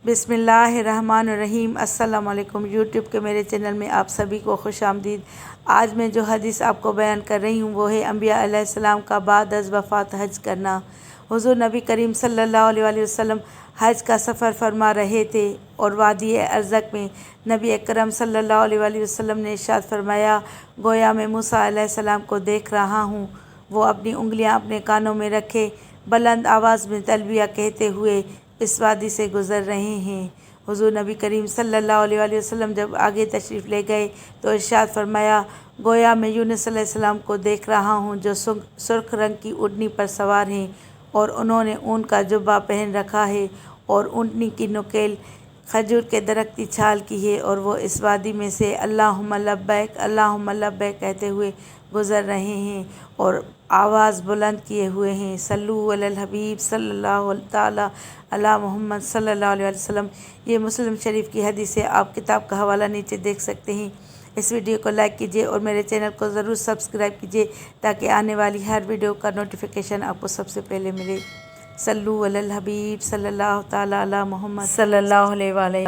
بسم اللہ الرحمن الرحیم۔ السلام علیکم۔ یوٹیوب کے میرے چینل میں آپ سبھی کو خوش آمدید۔ آج میں جو حدیث آپ کو بیان کر رہی ہوں وہ ہے انبیاء علیہ السلام کا بعد از وفات حج کرنا۔ حضور نبی کریم صلی اللہ علیہ وآلہ وسلم حج کا سفر فرما رہے تھے اور وادی ارزق میں نبی اکرم صلی اللہ علیہ وآلہ وسلم نے ارشاد فرمایا، گویا میں موسیٰ علیہ السلام کو دیکھ رہا ہوں، وہ اپنی انگلیاں اپنے کانوں میں رکھے بلند آواز میں تلبیہ کہتے ہوئے اس وادی سے گزر رہے ہیں۔ حضور نبی کریم صلی اللہ علیہ وآلہ وسلم جب آگے تشریف لے گئے تو ارشاد فرمایا، گویا میں یونس علیہ السلام کو دیکھ رہا ہوں جو سرخ رنگ کی اونٹنی پر سوار ہیں اور انہوں نے اون کا جبہ پہن رکھا ہے اور اونٹنی کی نکیل کھجور کے درخت کی چھال کی ہے اور وہ اس وادی میں سے اللہم لبیک اللہم لبیک کہتے ہوئے گزر رہے ہیں اور آواز بلند کیے ہوئے ہیں، صلو علی الحبیب صلی اللہ تعالی علی محمد صلی اللہ علیہ وسلم۔ یہ مسلم شریف کی حدیث ہے۔ آپ کتاب کا حوالہ نیچے دیکھ سکتے ہیں۔ اس ویڈیو کو لائک کیجیے اور میرے چینل کو ضرور سبسکرائب کیجیے تاکہ آنے والی ہر ویڈیو کا نوٹیفیکیشن آپ کو سب سے پہلے ملے۔ صلو علی الحبیب صلی اللہ تعالی علی محمد صلی اللہ علیہ وآلہ